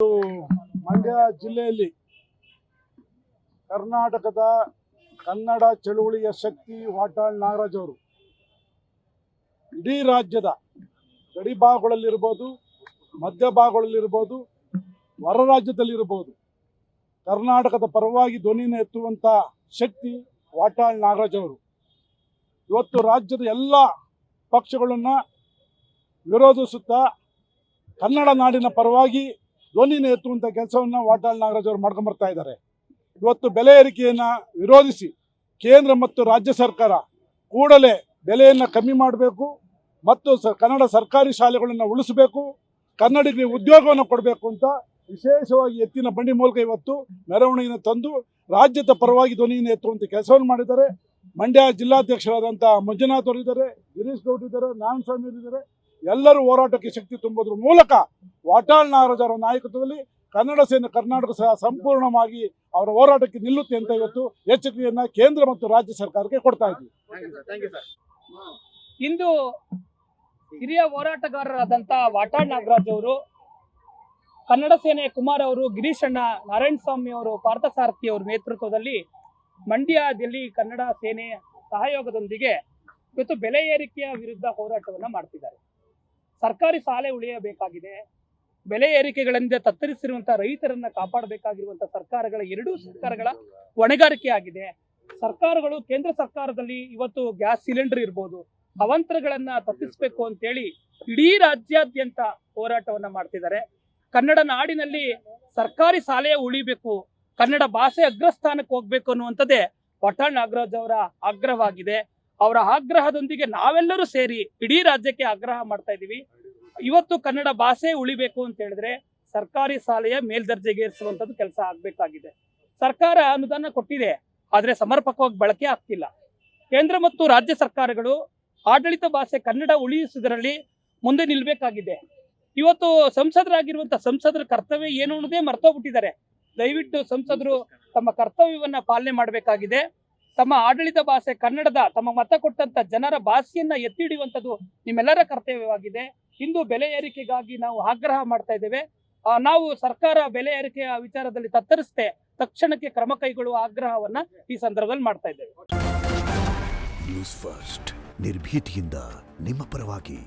ಮಂಡ್ಯ ಜಿಲ್ಲೆಯಲ್ಲಿ ಕರ್ನಾಟಕದ ಕನ್ನಡ ಚಳುವಳಿಯ ಶಕ್ತಿ ವಾಟಾಳ್ ನಾಗರಾಜ್ ಅವರು ಇಡೀ ರಾಜ್ಯದ ಗಡಿ ಭಾಗಗಳಲ್ಲಿರ್ಬೋದು, ಮಧ್ಯ ಭಾಗಗಳಲ್ಲಿರ್ಬೋದು, ಹೊರ ರಾಜ್ಯದಲ್ಲಿರ್ಬೋದು ಕರ್ನಾಟಕದ ಪರವಾಗಿ ಧ್ವನಿನ ಎತ್ತುವಂಥ ಶಕ್ತಿ ವಾಟಾಳ್ ನಾಗರಾಜ್ ಅವರು. ಇವತ್ತು ರಾಜ್ಯದ ಎಲ್ಲ ಪಕ್ಷಗಳನ್ನು ವಿರೋಧಿಸುತ್ತಾ ಕನ್ನಡ ನಾಡಿನ ಪರವಾಗಿ ಧ್ವನಿನ ಎತ್ತುವಂಥ ಕೆಲಸವನ್ನು ವಾಟಾಳ್ ನಾಗರಾಜ್ ಅವರು ಮಾಡ್ಕೊಂಬರ್ತಾ ಇದ್ದಾರೆ. ಇವತ್ತು ಬೆಲೆ ಏರಿಕೆಯನ್ನು ವಿರೋಧಿಸಿ ಕೇಂದ್ರ ಮತ್ತು ರಾಜ್ಯ ಸರ್ಕಾರ ಕೂಡಲೇ ಬೆಲೆಯನ್ನು ಕಮ್ಮಿ ಮಾಡಬೇಕು ಮತ್ತು ಕನ್ನಡ ಸರ್ಕಾರಿ ಶಾಲೆಗಳನ್ನು ಉಳಿಸಬೇಕು, ಕನ್ನಡಿಗರಿಗೆ ಉದ್ಯೋಗವನ್ನು ಕೊಡಬೇಕು ಅಂತ ವಿಶೇಷವಾಗಿ ಎತ್ತಿನ ಬಂಡಿ ಮೂಲಕ ಇವತ್ತು ಮೆರವಣಿಗೆಯನ್ನು ತಂದು ರಾಜ್ಯದ ಪರವಾಗಿ ಧ್ವನಿಯನ್ನು ಎತ್ತುವಂಥ ಕೆಲಸವನ್ನು ಮಾಡಿದ್ದಾರೆ. ಮಂಡ್ಯ ಜಿಲ್ಲಾಧ್ಯಕ್ಷರಾದಂಥ ಮಂಜುನಾಥ್ ಅವರಿದ್ದಾರೆ, ಗಿರೀಶ್ ಗೌಡ್ ಇದ್ದಾರೆ, ನಾರಾಯಣಸ್ವಾಮಿ ಅವರಿದ್ದಾರೆ. ಎಲ್ಲರೂ ಹೋರಾಟಕ್ಕೆ ಶಕ್ತಿ ತುಂಬೋದ್ರ ಮೂಲಕ ವಾಟಾಳ್ ನಾಗರಾಜ್ ಅವರ ನಾಯಕತ್ವದಲ್ಲಿ ಕನ್ನಡ ಸೇನೆ ಕರ್ನಾಟಕ ಸಹ ಸಂಪೂರ್ಣವಾಗಿ ಅವರ ಹೋರಾಟಕ್ಕೆ ನಿಲ್ಲುತ್ತೆ ಅಂತ ಇವತ್ತು ಎಚ್ಚರಿಕೆಯನ್ನು ಕೇಂದ್ರ ಮತ್ತು ರಾಜ್ಯ ಸರ್ಕಾರಕ್ಕೆ ಕೊಡ್ತಾ ಇದ್ದೀವಿ. ಇಂದು ಹಿರಿಯ ಹೋರಾಟಗಾರರಾದಂಥ ವಾಟಾಳ್ ನಾಗರಾಜ್ ಅವರು, ಕನ್ನಡ ಸೇನೆ ಕುಮಾರ್ ಅವರು, ಗಿರೀಶ್ ಅಣ್ಣ, ನಾರಾಯಣಸ್ವಾಮಿ ಅವರು, ಪಾರ್ಥಸಾರಥಿ ಅವರ ನೇತೃತ್ವದಲ್ಲಿ ಮಂಡ್ಯದಲ್ಲಿ ಕನ್ನಡ ಸೇನೆ ಸಹಯೋಗದೊಂದಿಗೆ ಇವತ್ತು ಬೆಲೆ ಏರಿಕೆಯ ವಿರುದ್ಧ ಹೋರಾಟವನ್ನು ಮಾಡ್ತಿದ್ದಾರೆ. ಸರ್ಕಾರಿ ಶಾಲೆ ಉಳಿಯಬೇಕಾಗಿದೆ, ಬೆಲೆ ಏರಿಕೆಗಳಿಂದ ತತ್ತರಿಸಿರುವಂತಹ ರೈತರನ್ನ ಕಾಪಾಡಬೇಕಾಗಿರುವಂತ ಸರ್ಕಾರಗಳ ಎರಡೂ ಸರ್ಕಾರಗಳ ಹೊಣೆಗಾರಿಕೆ ಆಗಿದೆ. ಸರ್ಕಾರಗಳು ಕೇಂದ್ರ ಸರ್ಕಾರದಲ್ಲಿ ಇವತ್ತು ಗ್ಯಾಸ್ ಸಿಲಿಂಡರ್ ಇರ್ಬೋದು, ಅವಾಂತರಗಳನ್ನ ತಪ್ಪಿಸಬೇಕು ಅಂತೇಳಿ ಇಡೀ ರಾಜ್ಯಾದ್ಯಂತ ಹೋರಾಟವನ್ನ ಮಾಡ್ತಿದ್ದಾರೆ. ಕನ್ನಡ ನಾಡಿನಲ್ಲಿ ಸರ್ಕಾರಿ ಶಾಲೆಯ ಉಳಿಬೇಕು, ಕನ್ನಡ ಭಾಷೆ ಅಗ್ರಸ್ಥಾನಕ್ಕೆ ಹೋಗ್ಬೇಕು ಅನ್ನುವಂಥದ್ದೇ ವಾಟಾಳ್ ನಾಗರಾಜ್ ಅವರ ಆಗ್ರಹವಾಗಿದೆ. ಅವರ ಆಗ್ರಹದೊಂದಿಗೆ ನಾವೆಲ್ಲರೂ ಸೇರಿ ಇಡೀ ರಾಜ್ಯಕ್ಕೆ ಆಗ್ರಹ ಮಾಡ್ತಾ ಇದ್ದೀವಿ. ಇವತ್ತು ಕನ್ನಡ ಭಾಷೆ ಉಳಿಬೇಕು ಅಂತ ಹೇಳಿದ್ರೆ ಸರ್ಕಾರಿ ಶಾಲೆಯ ಮೇಲ್ದರ್ಜೆಗೇರಿಸುವಂಥದ್ದು ಕೆಲಸ ಆಗಬೇಕಾಗಿದೆ. ಸರ್ಕಾರ ಅನುದಾನ ಕೊಟ್ಟಿದೆ, ಆದರೆ ಸಮರ್ಪಕವಾಗಿ ಬಳಕೆ ಆಗ್ತಿಲ್ಲ. ಕೇಂದ್ರ ಮತ್ತು ರಾಜ್ಯ ಸರ್ಕಾರಗಳು ಆಡಳಿತ ಭಾಷೆ ಕನ್ನಡ ಉಳಿಸುವುದರಲ್ಲಿ ಮುಂದೆ ನಿಲ್ಬೇಕಾಗಿದೆ. ಇವತ್ತು ಸಂಸದರಾಗಿರುವಂಥ ಸಂಸದರ ಕರ್ತವ್ಯ ಏನು ಅನ್ನೋದೇ ಮರ್ತೋಗ್ಬಿಟ್ಟಿದ್ದಾರೆ. ದಯವಿಟ್ಟು ಸಂಸದರು ತಮ್ಮ ಕರ್ತವ್ಯವನ್ನ ಪಾಲನೆ ಮಾಡಬೇಕಾಗಿದೆ. ತಮ್ಮ ಆಡಳಿತ ಭಾಷೆ ಕನ್ನಡದ ತಮ್ಮ ಮತ ಕೊಟ್ಟಂತ ಜನರ ಭಾಷೆಯನ್ನ ಎತ್ತಿ ಹಿಡಿಯುವಂಥದ್ದು ನಿಮ್ಮೆಲ್ಲರ ಕರ್ತವ್ಯವಾಗಿದೆ. ಇಂದು ಬೆಲೆ ಏರಿಕೆಗಾಗಿ ನಾವು ಆಗ್ರಹ ಮಾಡ್ತಾ ಇದ್ದೇವೆ. ನಾವು ಸರ್ಕಾರ ಬೆಲೆ ಏರಿಕೆಯ ವಿಚಾರದಲ್ಲಿ ತತ್ತರಿಸದೆ ತಕ್ಷಣಕ್ಕೆ ಕ್ರಮ ಕೈಗೊಳ್ಳುವ ಆಗ್ರಹವನ್ನ ಈ ಸಂದರ್ಭದಲ್ಲಿ ಮಾಡ್ತಾ ಇದ್ದೇವೆ. ನ್ಯೂಸ್ ಫಸ್ಟ್ ನಿರ್ಭೀತಿಯಿಂದ ನಿಮ್ಮ ಪರವಾಗಿ.